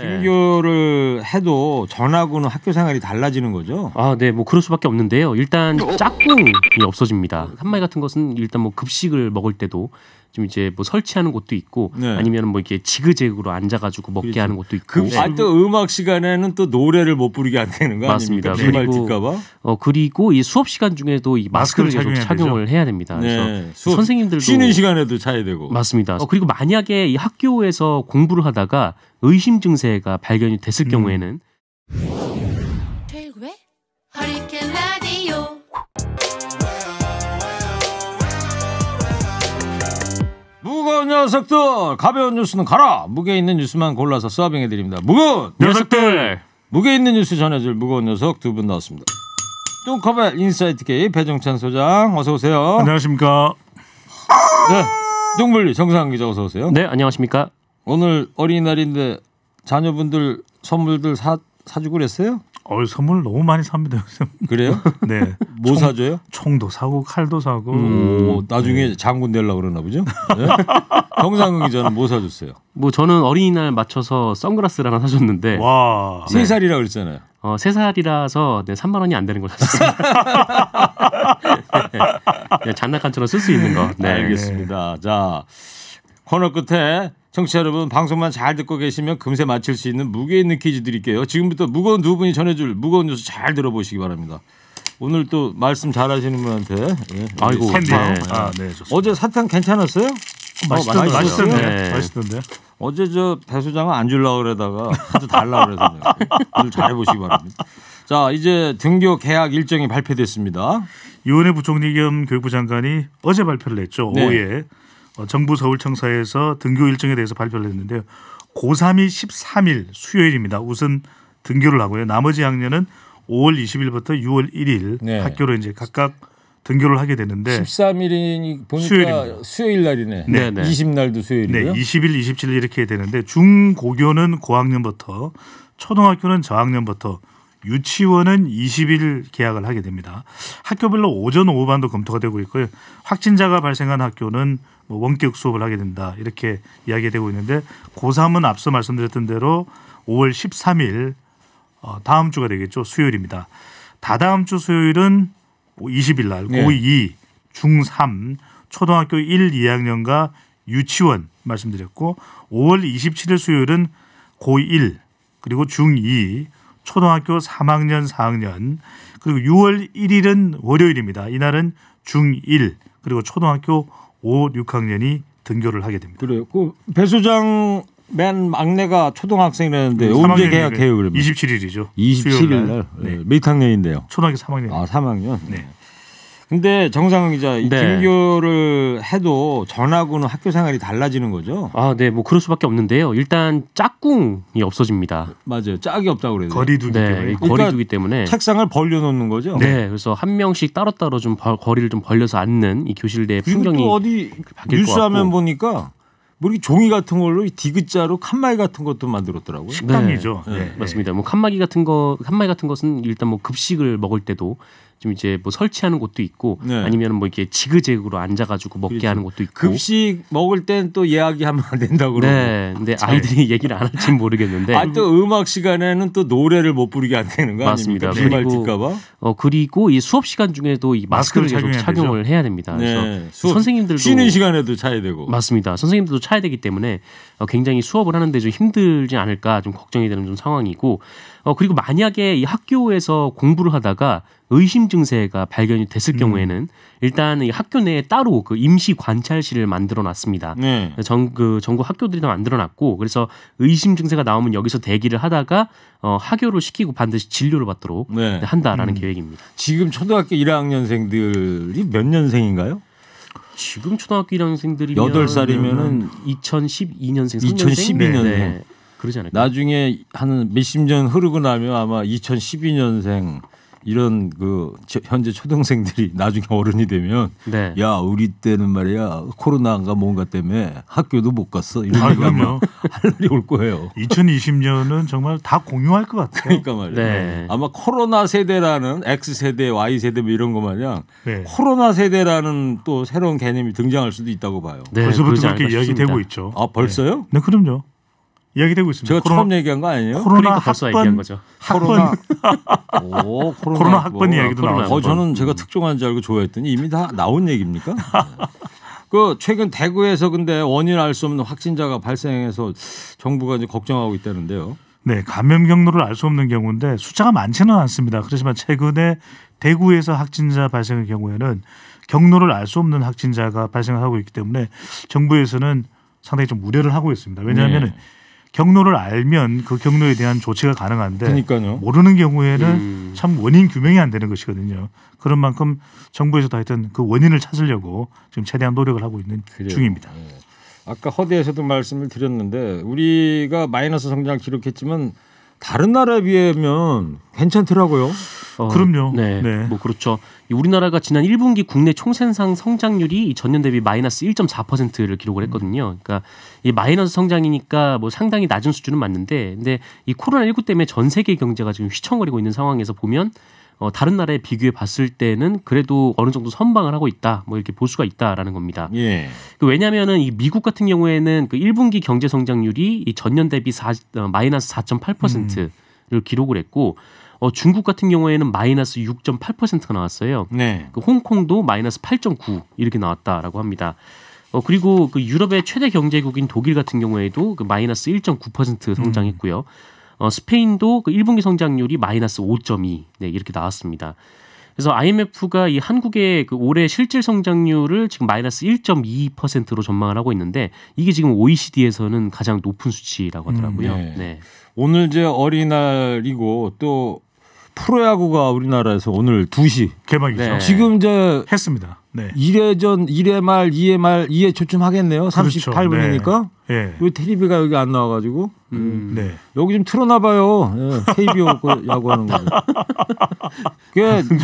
등교를 해도 전하고는 학교 생활이 달라지는 거죠? 아, 네, 뭐 그럴 수밖에 없는데요. 일단 짝꿍이 없어집니다. 한마디 같은 것은 일단 뭐 급식을 먹을 때도 좀 이제 뭐 설치하는 곳도 있고 아니면 뭐 이렇게 지그재그로 앉아가지고 먹게 하는 곳도 있고. 또 음악 시간에는 또 노래를 못 부르게 안 되는 거 맞습니다. 아닙니까? 그리고 그리고 이 수업 시간 중에도 이 마스크를 계속 착용을 해야 됩니다. 그래서 선생님들도 쉬는 시간에도 차야 되고. 맞습니다. 그리고 만약에 이 학교에서 공부를 하다가 의심 증세가 발견이 됐을 경우에는 최일구의 허리케인 라디오. 무거운 녀석들, 가벼운 뉴스는 가라. 무게 있는 뉴스만 골라서 서빙해드립니다. 무거운 녀석들. 무게 있는 뉴스 전해줄 무거운 녀석 두 분 나왔습니다. 뚱커벨 인사이트K 배종찬 소장 어서 오세요. 안녕하십니까. 네, 뚱블리 정상환 기자 어서 오세요. 네, 안녕하십니까. 오늘 어린이날인데 자녀분들 선물들 사주고 그랬어요? 선물 너무 많이 삽니다. 그래요? 네. 뭐 사줘요? 총도 사고 칼도 사고. 나중에 장군 되려고 그러나 보죠? 네? 정상근 기자는 뭐 사줬어요? 뭐 저는 어린이날 맞춰서 선글라스를 하나 사줬는데 와. 3살이라고 그랬잖아요. 3살이라서 3만 원이 안 되는 걸 샀습니다. 네, 장난감처럼 쓸 수 있는 거. 네. 알겠습니다. 자, 코너 끝에 청취자 여러분 방송만 잘 듣고 계시면 금세 맞힐 수 있는 무게 있는 퀴즈 드릴게요. 지금부터 무거운 두 분이 전해줄 무거운 뉴스 잘 들어보시기 바랍니다. 오늘 또 말씀 잘하시는 분한테 아이고 사탕. 네, 좋습니다. 어제 사탕 괜찮았어요? 맛있던데. 네. 맛있던데. 어제 저 배 소장은 안 주려고 그러다가 하도 달라고 그래서 오늘 잘해보시기 바랍니다. 자, 이제 등교 개학 일정이 발표됐습니다. 이원혜 부총리 겸 교육부 장관이 어제 발표를 했죠. 네. 오후에 정부 서울청사에서 등교 일정에 대해서 발표를 했는데요. 고3이 13일 수요일입니다. 우선 등교를 하고요. 나머지 학년은 5월 20일부터 6월 1일 네. 학교로 이제 각각 등교를 하게 되는데 13일이 보니까 수요일입니다. 수요일 날이네. 네. 20날도 수요일이고요. 네, 20일, 27일 이렇게 되는데 중고교는 고학년부터 초등학교는 저학년부터 유치원은 20일 개학을 하게 됩니다. 학교별로 오전 오후 반도 검토가 되고 있고요. 확진자가 발생한 학교는 뭐 원격 수업을 하게 된다 이렇게 이야기되고 있는데 고3은 앞서 말씀드렸던 대로 5월 13일 다음 주가 되겠죠. 수요일입니다. 다다음 주 수요일은 20일 날 고2, 중3, 초등학교 1, 2학년과 유치원 말씀드렸고 5월 27일 수요일은 고1 그리고 중2, 초등학교 3학년, 4학년 그리고 6월 1일은 월요일입니다. 이날은 중1 그리고 초등학교 5, 6학년이 등교를 하게 됩니다. 그래요. 그 배 소장 맨 막내가 초등학생이라는데 언제 개학해요 그러면? 27일이죠. 27일 날. 네. 몇 학년인데요? 초등학교 3학년. 3학년. 네. 근데 정상훈 기자, 네. 등교를 해도 전하고는 학교 생활이 달라지는 거죠? 아, 네, 뭐 그럴 수밖에 없는데요. 일단 짝꿍이 없어집니다. 맞아요. 짝이 없다고 그래요. 거리두기 때문에. 네, 거리두기 때문에. 책상을 벌려놓는 거죠? 네, 그래서 한 명씩 따로따로 좀 거리를 좀 벌려서 앉는 이 교실 내 그리고 풍경이 또 어디 바뀔 것 뉴스화면 같고. 보니까 뭐 이렇게 종이 같은 걸로 디귿자로 칸막이 같은 것도 만들었더라고요. 식당이죠. 네. 네. 맞습니다. 뭐 칸막이 같은 것은 일단 뭐 급식을 먹을 때도 좀 이제 뭐 설치하는 곳도 있고 아니면 뭐 이렇게 지그재그로 앉아가지고 먹게 하는 곳도 있고. 급식 먹을 땐 또 이야기하면 안 된다고 그러고. 네, 근데 아이들이 얘기를 안 할지는 모르겠는데. 또 음악 시간에는 또 노래를 못 부르게 안 되는 거 맞습니다. 아닙니까? 그리고 그리고 이 수업 시간 중에도 이 마스크를 계속 착용을 해야 됩니다. 그래서 선생님들도 쉬는 시간에도 차야 되고. 맞습니다. 선생님들도 차야 되기 때문에 굉장히 수업을 하는데 좀 힘들지 않을까 좀 걱정이 되는 좀 상황이고. 그리고 만약에 이 학교에서 공부를 하다가 의심 증세가 발견이 됐을 경우에는 일단 이 학교 내에 따로 그 임시 관찰실을 만들어 놨습니다. 네. 전국 학교들이 다 만들어 놨고 그래서 의심 증세가 나오면 여기서 대기를 하다가 하교를 시키고 반드시 진료를 받도록 한다라는 계획입니다. 지금 초등학교 1학년생들이 몇 년생인가요? 지금 초등학교 1학년생들이면 8살이면은 2012년생, 2012년생. 네. 그러지 않을까요? 나중에 한 몇십 년 흐르고 나면 아마 2012년생 이런 그 현재 초등생들이 나중에 어른이 되면 야 우리 때는 말이야 코로나가 뭔가 때문에 학교도 못 갔어 이런 얘기 하면 할 날이 올 거예요. 2020년은 정말 다 공유할 것 같아요. 그러니까 말이에요. 네. 아마 코로나 세대라는 X세대, Y세대 뭐 이런 거 마냥 코로나 세대라는 또 새로운 개념이 등장할 수도 있다고 봐요. 벌써부터 그렇게 이야기되고 있죠. 아 벌써요? 네, 그럼요. 이야기되고 있습니다. 제가 처음 얘기한 거 아니에요? 코로나 그러니까 벌써 얘기한 거죠. 코로나 학번 이야기도 나오고. 저는 제가 특종한 줄 알고 좋아했더니 이미 다 나온 얘기입니까? 그 최근 대구에서 근데 원인 알 수 없는 확진자가 발생해서 정부가 이제 걱정하고 있다는데요. 네, 감염 경로를 알 수 없는 경우인데 숫자가 많지는 않습니다. 그렇지만 최근에 대구에서 확진자 발생의 경우에는 경로를 알 수 없는 확진자가 발생하고 있기 때문에 정부에서는 상당히 좀 우려를 하고 있습니다. 왜냐하면 경로를 알면 그 경로에 대한 조치가 가능한데 그러니까요. 모르는 경우에는 참 원인 규명이 안 되는 것이거든요. 그런 만큼 정부에서도 하여튼 그 원인을 찾으려고 지금 최대한 노력을 하고 있는 중입니다. 네. 아까 허대에서도 말씀을 드렸는데 우리가 마이너스 성장을 기록했지만 다른 나라에 비하면 괜찮더라고요. 그럼요. 네, 네. 뭐 그렇죠. 우리나라가 지난 1분기 국내 총생산 성장률이 전년 대비 마이너스 1.4%를 기록을 했거든요. 그러니까 이 마이너스 성장이니까 뭐 상당히 낮은 수준은 맞는데, 근데 이 코로나19 때문에 전 세계 경제가 지금 휘청거리고 있는 상황에서 보면 다른 나라에 비교해 봤을 때는 그래도 어느 정도 선방을 하고 있다, 뭐 이렇게 볼 수가 있다라는 겁니다. 예. 왜냐하면은 이 미국 같은 경우에는 그 1분기 경제 성장률이 이 전년 대비 마이너스 4.8%를 기록을 했고, 중국 같은 경우에는 마이너스 6.8%가 나왔어요. 네. 그 홍콩도 마이너스 8.9 이렇게 나왔다라고 합니다. 그리고 그 유럽의 최대 경제국인 독일 같은 경우에도 그 마이너스 1.9% 성장했고요. 스페인도 그 1분기 성장률이 마이너스 5.2 네, 이렇게 나왔습니다. 그래서 IMF가 이 한국의 그 올해 실질 성장률을 지금 마이너스 1.2%로 전망을 하고 있는데 이게 지금 OECD에서는 가장 높은 수치라고 하더라고요. 네. 네. 오늘 이제 어린이날이고 또 프로야구가 우리나라에서 오늘 2시 개막이죠. 네. 지금 이제 했습니다. 네. 1회 전 1회 말 2회 말 2회 초쯤 하겠네요. 38분이니까. 네. 왜 TV가 여기 안 나와가지고 네. 여기 좀 틀어놔 봐요. KBO 야구하는 거.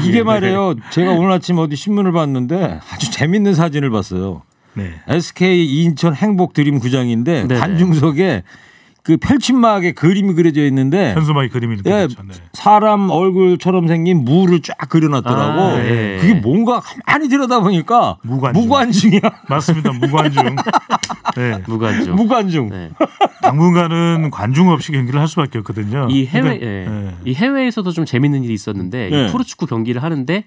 이게 말이에요. 제가 오늘 아침 어디 신문을 봤는데 아주 재밌는 사진을 봤어요. 네. SK 인천 행복 드림 구장인데 네네. 관중석에 그 펼침막에 그림이 그려져 있는데 현수막이 그림이 이렇게 예, 됐죠. 네. 사람 얼굴처럼 생긴 무를 쫙 그려놨더라고. 아, 네. 그게 뭔가 가만히 들여다보니까 무관중이야. 맞습니다. 무관중. 네. 무관중. 무관중. 네. 당분간은 관중 없이 경기를 할 수밖에 없거든요. 이 해외 그러니까, 네. 이 해외에서도 좀 재밌는 일이 있었는데 네. 이 프로축구 경기를 하는데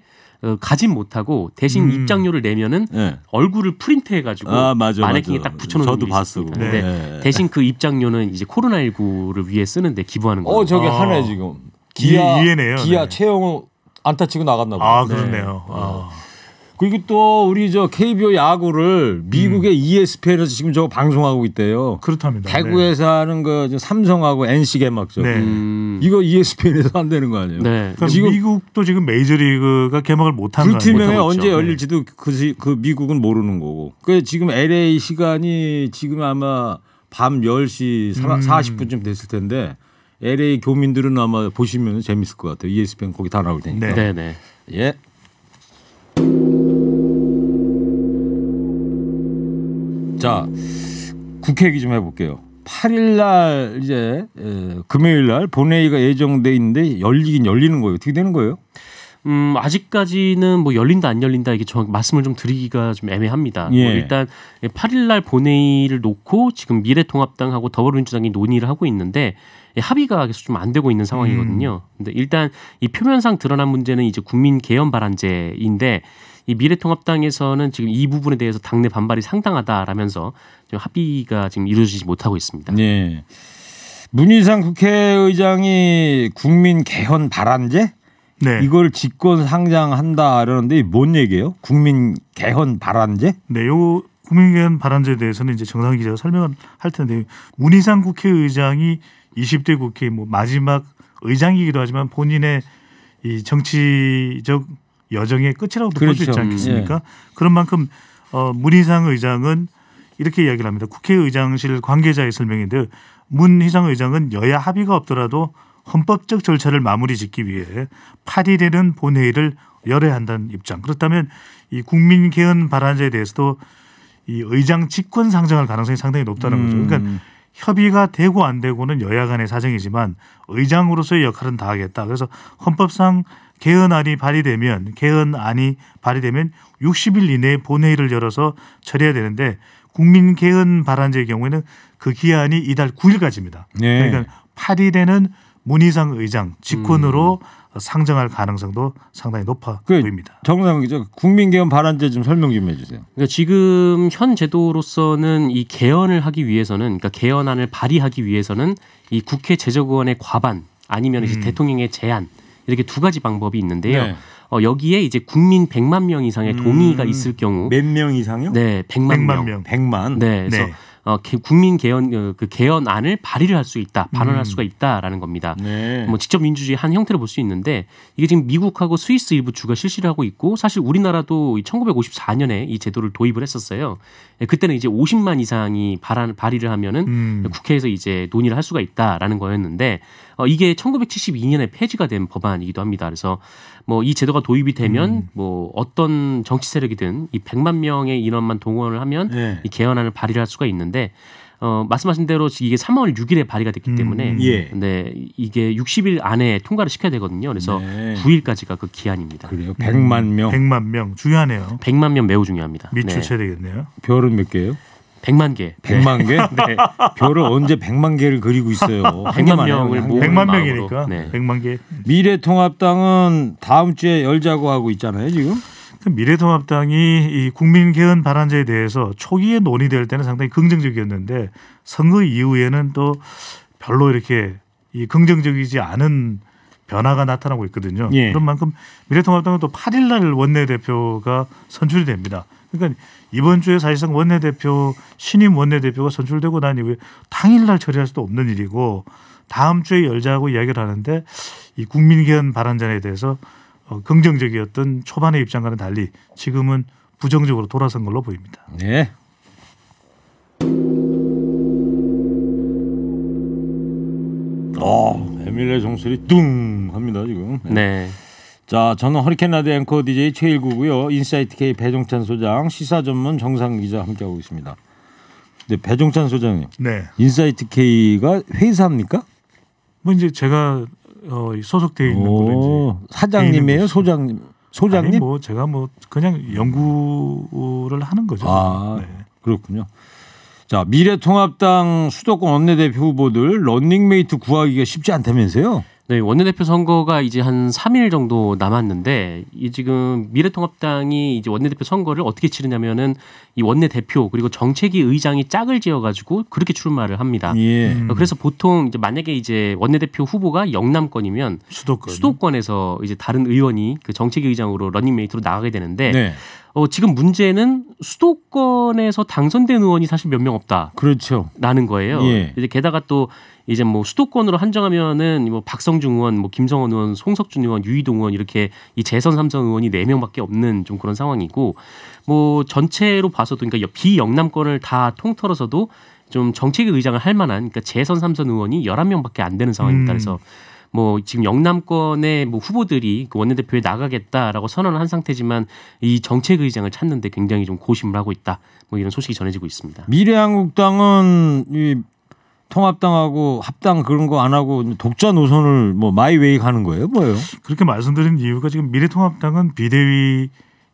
가진 못하고 대신 입장료를 내면은 네. 얼굴을 프린트해가지고 마네킹에 딱 붙여놓는 저도 일이 봤어. 있습니다. 네. 근데 대신 그 입장료는 이제 코로나19를 위해 쓰는데 기부하는 거예요. 저기 하네 지금. 기아 이해네요. 네. 최영우 안타 치고 나갔나 봐. 아 그렇네요. 그리고 또 우리 저 KBO 야구를 미국의 ESPN에서 지금 저거 방송하고 있대요. 그렇답니다. 대구에서 하는 거 삼성하고 NC 개막전. 네. 이거 ESPN에서 한다는 거 아니에요? 네. 그러니까 지금 미국도 지금 메이저리그가 개막을 못한 거 불투명해 아니에요? 언제 네. 열릴지도 그 미국은 모르는 거고. 그 지금 LA 시간이 지금 아마 밤 10시 40분쯤 됐을 텐데 LA 교민들은 아마 보시면 재밌을 것 같아요. ESPN 거기 다 나올 테니까. 네. 네. 예. 자, 국회 얘기 좀 해볼게요. 8일 날 이제 금요일 날 본회의가 예정돼 있는데 열리긴 열리는 거예요. 어떻게 되는 거예요? 아직까지는 뭐 열린다 안 열린다 이게 정확히 말씀을 좀 드리기가 좀 애매합니다. 예. 뭐 일단 8일 날 본회의를 놓고 지금 미래통합당하고 더불어민주당이 논의를 하고 있는데 합의가 계속 좀 안 되고 있는 상황이거든요. 근데 일단 이 표면상 드러난 문제는 이제 국민 개헌 발안제인데 이 미래통합당에서는 지금 이 부분에 대해서 당내 반발이 상당하다라면서 지금 합의가 지금 이루어지지 못하고 있습니다. 네. 문희상 국회의장이 국민 개헌 발안제 네. 이걸 직권 상장한다 그러는데 뭔 얘기예요? 국민 개헌 발안제? 네, 요 국민개헌 발안제에 대해서는 이제 정상 기자가 설명을 할 텐데 문희상 국회의장이 20대 국회 뭐 마지막 의장이기도 하지만 본인의 이 정치적 여정의 끝이라고도 볼 수 있지 않겠습니까? 그런 만큼 문희상 의장은 이렇게 이야기를 합니다. 국회의장실 관계자의 설명인데요. 문희상 의장은 여야 합의가 없더라도 헌법적 절차를 마무리 짓기 위해 8일에는 본회의를 열어야 한다는 입장. 그렇다면 이 국민 개헌 발안제에 대해서도 이 의장 직권 상정할 가능성이 상당히 높다는 거죠. 그러니까 협의가 되고 안 되고는 여야 간의 사정이지만 의장으로서의 역할은 다 하겠다. 그래서 헌법상 개헌안이 발의되면 60일 이내에 본회의를 열어서 처리해야 되는데 국민 개헌 발안제의 경우에는 그 기한이 이달 9일까지입니다. 네. 그러니까 8일에는 문희상 의장 직권으로 상정할 가능성도 상당히 높아 보입니다. 정상 기자, 국민개헌 발안제 좀 설명 좀 해주세요. 그러니까 지금 현 제도로서는 이 개헌을 하기 위해서는, 그러니까 개헌안을 발의하기 위해서는 이 국회 제적의원의 과반 아니면 이제 대통령의 제안 이렇게 두 가지 방법이 있는데요. 네. 여기에 이제 국민 100만 명 이상의 동의가 있을 경우, 몇 명 이상요? 네, 100만 명. 100만. 네, 그래서 네. 국민 개헌 그 개헌안을 발의를 할 수 있다, 반환할 수가 있다라는 겁니다. 네. 뭐 직접 민주주의 한 형태를 볼 수 있는데 이게 지금 미국하고 스위스 일부 주가 실시를 하고 있고 사실 우리나라도 1954년에 이 제도를 도입을 했었어요. 그때는 이제 50만 이상이 발의를 하면은 국회에서 이제 논의를 할 수가 있다라는 거였는데 이게 1972년에 폐지가 된 법안이기도 합니다. 그래서 뭐 이 제도가 도입이 되면 뭐 어떤 정치 세력이든 이 100만 명의 인원만 동원을 하면 네. 이 개헌안을 발의를 할 수가 있는데 말씀하신 대로 이게 3월 6일에 발의가 됐기 때문에 예. 근데 이게 60일 안에 통과를 시켜야 되거든요. 그래서 네. 9일까지가 그 기한입니다. 그래요. 100만 명. 100만 명 중요하네요. 100만 명 매우 중요합니다. 밑줄 쳐야 되겠네요. 별은 몇 개예요? 100만 개. 100만 개? 네. 별을 언제 100만 개를 그리고 있어요. 100만 명을 모으는 100만 마음으로. 명이니까 네. 100만 개. 미래통합당은 다음 주에 열자고 하고 있잖아요, 지금. 미래통합당이 이 국민개헌 발안제에 대해서 초기에 논의될 때는 상당히 긍정적이었는데 선거 이후에는 또 별로 이렇게 이 긍정적이지 않은 변화가 나타나고 있거든요. 예. 그런 만큼 미래통합당은 또 8일 날 원내대표가 선출이 됩니다. 그러니까 이번 주에 사실상 원내대표 신임 원내대표가 선출되고 난 이후에 당일날 처리할 수도 없는 일이고 다음 주에 열자고 이야기를 하는데 이 국민개헌 발안전에 대해서 긍정적이었던 초반의 입장과는 달리 지금은 부정적으로 돌아선 걸로 보입니다. 네. 에밀레 종소리 뚱 합니다 지금. 네. 자, 저는 허리케인 라디오 앵커 DJ 최일구고요. 인사이트 K 배종찬 소장, 시사 전문 정상 기자 함께하고 있습니다. 네, 배종찬 소장님. 네. 인사이트 K가 회사입니까? 뭐 이제 제가 소속되어 있는 거든지 사장님이에요, 소장님. 소장님? 아니 뭐 제가 뭐 그냥 연구를 하는 거죠. 아, 네. 그렇군요. 자, 미래통합당 수도권 원내대표 후보들 런닝메이트 구하기가 쉽지 않다면서요? 네, 원내대표 선거가 이제 한 3일 정도 남았는데 이 지금 미래통합당이 이제 원내대표 선거를 어떻게 치르냐면은 이 원내대표 그리고 정책위 의장이 짝을 지어가지고 그렇게 출마를 합니다. 예. 그래서 보통 이제 만약에 이제 원내대표 후보가 영남권이면 수도권에서 이제 다른 의원이 그 정책위 의장으로 러닝메이트로 나가게 되는데 네. 지금 문제는 수도권에서 당선된 의원이 사실 몇 명 없다. 그렇죠. 라는 거예요. 예. 이제 게다가 또 이제 뭐 수도권으로 한정하면은 뭐 박성중 의원, 뭐 김성원 의원, 송석준 의원, 유이동 의원 이렇게 이 재선 3선 의원이 4명밖에 없는 좀 그런 상황이고 뭐 전체로 봐서도 그러니까 비영남권을 다 통틀어서도 좀 정책위 의장을 할 만한 그러니까 재선 3선 의원이 11명밖에 안 되는 상황입니다. 그래서 뭐 지금 영남권의 뭐 후보들이 그 원내대표에 나가겠다라고 선언을 한 상태지만 이 정책 의장을 찾는데 굉장히 좀 고심을 하고 있다. 뭐 이런 소식이 전해지고 있습니다. 미래한국당은 이 통합당하고 합당 그런 거 안 하고 독자 노선을 뭐 마이웨이 가는 거예요, 뭐예요? 그렇게 말씀드린 이유가 지금 미래통합당은 비대위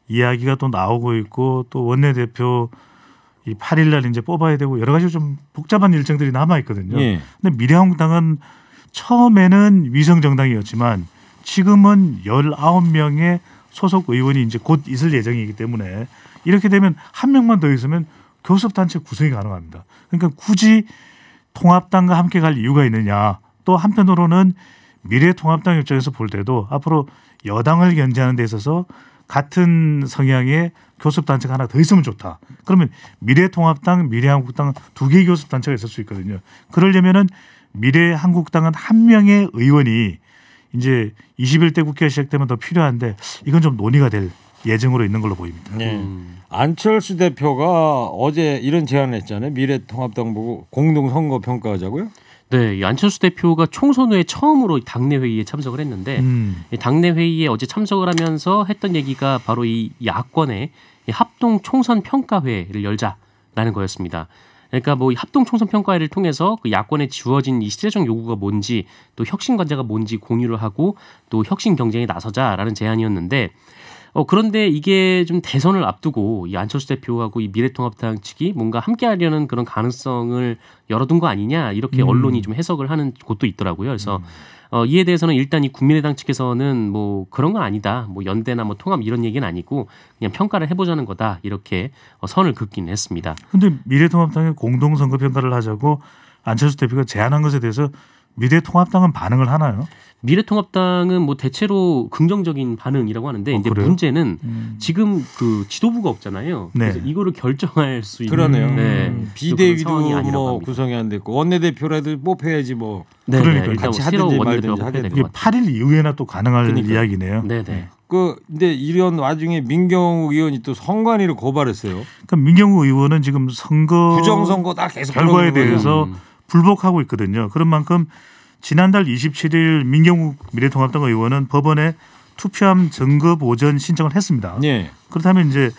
이야기가 또 나오고 있고 또 원내대표 이 8일 날 이제 뽑아야 되고 여러 가지 좀 복잡한 일정들이 남아 있거든요. 예. 근데 미래한국당은 처음에는 위성 정당이었지만 지금은 19명의 소속 의원이 이제 곧 있을 예정이기 때문에 이렇게 되면 한 명만 더 있으면 교섭단체 구성이 가능합니다. 그러니까 굳이 통합당과 함께 갈 이유가 있느냐. 또 한편으로는 미래통합당 입장에서 볼 때도 앞으로 여당을 견제하는 데 있어서 같은 성향의 교섭단체가 하나 더 있으면 좋다. 그러면 미래통합당, 미래한국당 두 개의 교섭단체가 있을 수 있거든요. 그러려면은 미래한국당은 한 명의 의원이 이제 21대 국회가 시작되면 더 필요한데 이건 좀 논의가 될 예정으로 있는 걸로 보입니다. 네. 안철수 대표가 어제 이런 제안을 했잖아요. 미래통합당 보고 공동 선거 평가하자고요? 네, 이 안철수 대표가 총선 후에 처음으로 당내 회의에 참석을 했는데 이 당내 회의에 어제 참석을 하면서 했던 얘기가 바로 이 야권의 이 합동 총선 평가회를 열자라는 거였습니다. 그러니까 뭐 이 합동 총선 평가회를 통해서 그 야권에 주어진 이 시대적 요구가 뭔지 또 혁신 과제가 뭔지 공유를 하고 또 혁신 경쟁에 나서자라는 제안이었는데 그런데 이게 좀 대선을 앞두고 이 안철수 대표하고 이 미래통합당 측이 뭔가 함께하려는 그런 가능성을 열어둔 거 아니냐 이렇게 언론이 좀 해석을 하는 곳도 있더라고요. 그래서 이에 대해서는 일단 이 국민의당 측에서는 뭐 그런 건 아니다. 뭐 연대나 뭐 통합 이런 얘기는 아니고 그냥 평가를 해보자는 거다. 이렇게 선을 긋긴 했습니다. 그런데 미래통합당이 공동선거 평가를 하자고 안철수 대표가 제안한 것에 대해서 미래통합당은 반응을 하나요? 미래통합당은 뭐 대체로 긍정적인 반응이라고 하는데 이제 그래요? 문제는 지금 그 지도부가 없잖아요. 네. 그래서 이거를 결정할 수 있는 그러네요. 그런 비대위도 상황이 아니라고 뭐 합니다. 구성이 안 됐고 원내대표라도 뽑혀야지 뭐. 네, 그러니까요. 네. 일단 같이 새로 하든지 원내대표가 말든지 뽑혀야 될 이게 것 같아요. 8일 이후에나 또 가능할 그러니까요. 이야기네요. 네네. 근데 이런 와중에 민경욱 의원이 또 선관위를 고발했어요. 그러니까 민경우 의원은 지금 선거 부정선거다 계속 결과에 그러는 거예요. 대해서 불복하고 있거든요. 그런 만큼 지난달 27일 민경욱 미래통합당 의원은 법원에 투표함 점거 보전 신청을 했습니다. 예. 그렇다면 이제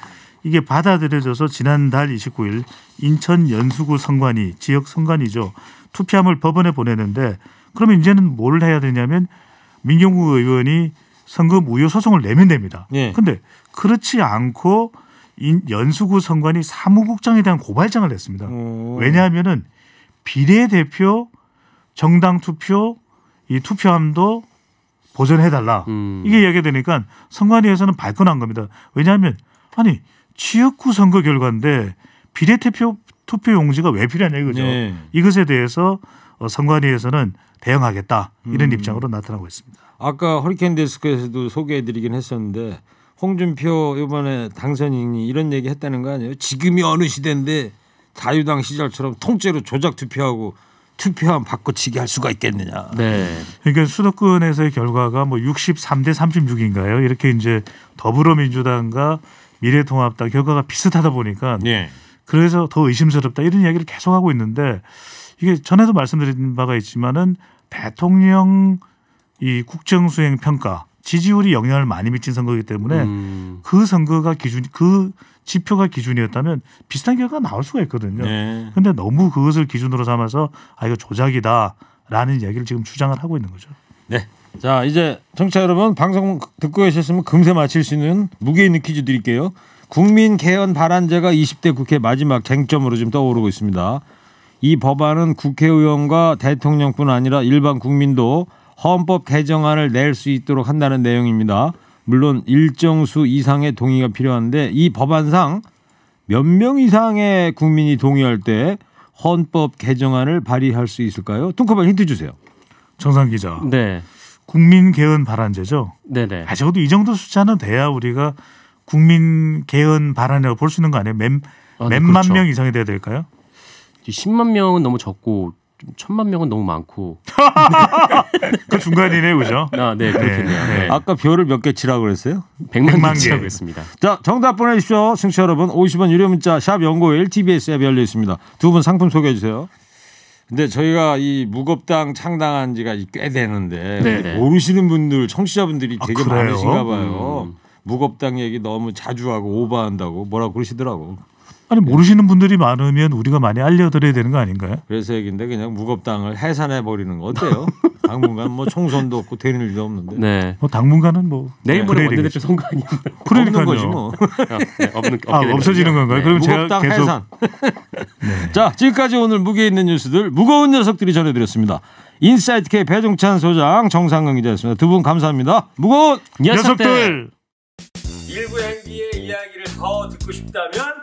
이게 받아들여져서 지난달 29일 인천 연수구 선관위 지역 선관위죠. 투표함을 법원에 보내는데 그러면 이제는 뭘 해야 되냐면 민경욱 의원이 선거 무효 소송을 내면 됩니다. 그런데 예. 그렇지 않고 연수구 선관위 사무국장에 대한 고발장을 냈습니다. 왜냐하면은 비례대표 정당 투표 이 투표함도 보전해달라. 이게 이야기가 되니까 선관위에서는 발끈한 겁니다. 왜냐하면 아니 지역구 선거 결과인데 비례대표 투표 용지가 왜 필요하냐 이거죠. 네. 이것에 대해서 선관위에서는 대응하겠다 이런 입장으로 나타나고 있습니다. 아까 허리케인 데스크에서도 소개해드리긴 했었는데 홍준표 이번에 당선인이 이런 얘기 했다는 거 아니에요? 지금이 어느 시대인데 자유당 시절처럼 통째로 조작 투표하고 투표함 바꿔치기 할 수가 있겠느냐. 네. 그러니까 수도권에서의 결과가 뭐 63대 36인가요? 이렇게 이제 더불어민주당과 미래통합당 결과가 비슷하다 보니까 예. 그래서 더 의심스럽다 이런 이야기를 계속하고 있는데 이게 전에도 말씀드린 바가 있지만은 대통령 이 국정수행 평가 지지율이 영향을 많이 미친 선거이기 때문에 그 선거가 기준 그 지표가 기준이었다면 비슷한 결과가 나올 수가 있거든요. 그런데 네. 너무 그것을 기준으로 삼아서 이거 조작이다라는 이야기를 지금 주장을 하고 있는 거죠. 네. 자 이제 청취자 여러분 방송 듣고 계셨으면 금세 맞힐 수 있는 무게 있는 퀴즈 드릴게요. 국민 개헌 발안제가 20대 국회 마지막 쟁점으로 지금 떠오르고 있습니다. 이 법안은 국회의원과 대통령뿐 아니라 일반 국민도 헌법 개정안을 낼 수 있도록 한다는 내용입니다. 물론 일정 수 이상의 동의가 필요한데 이 법안상 몇 명 이상의 국민이 동의할 때 헌법 개정안을 발의할 수 있을까요? 뚱커벨 힌트 주세요. 정상 기자. 네. 국민 개헌 발안제죠. 네네. 적어도 이 정도 숫자는 돼야 우리가 국민 개헌 발안이라고 볼 수 있는 거 아니에요? 몇만 그렇죠. 명 이상이 돼야 될까요? 10만 명은 너무 적고 1000만 명은 너무 많고. 그 중간이네요, 그죠? 네, 그렇겠네요. 네. 네. 아까 별을 몇 개 치라고 그랬어요? 100만 개. 개라고 했습니다. 자, 정답 보내주십시오. 청취자 여러분. 50원 유료 문자 샵 연구일 TBS 앱 열려 있습니다. 두 분 상품 소개해 주세요. 근데 저희가 이 무겁당 창당한 지가 꽤 되는데 네네. 모르시는 분들 청취자분들이 되게 그래요? 많으신가 봐요. 무겁당 얘기 너무 자주 하고 오버한다고 뭐라고 그러시더라고. 아니 모르시는 분들이 많으면 우리가 많이 알려드려야 되는 거 아닌가요? 그래서 얘기인데 그냥 무겁당을 해산해 버리는 거 어때요? 당분간 뭐 총선도 없고 되는 일도 없는데. 네. 뭐 당분간은 뭐 내일 모레 그래야 원내대표 되겠죠. 선거 아니면 없는 거지 뭐. 없어지는 건가요? 네. 그럼 제가 무겁당 계속 해산. 자, 지금까지 오늘 무게 있는 뉴스들 무거운 녀석들이 전해드렸습니다. 인사이트 K 배종찬 소장 정상근 기자였습니다. 두 분 감사합니다. 무거운 녀석들. 일부 행기의 이야기를 더 듣고 싶다면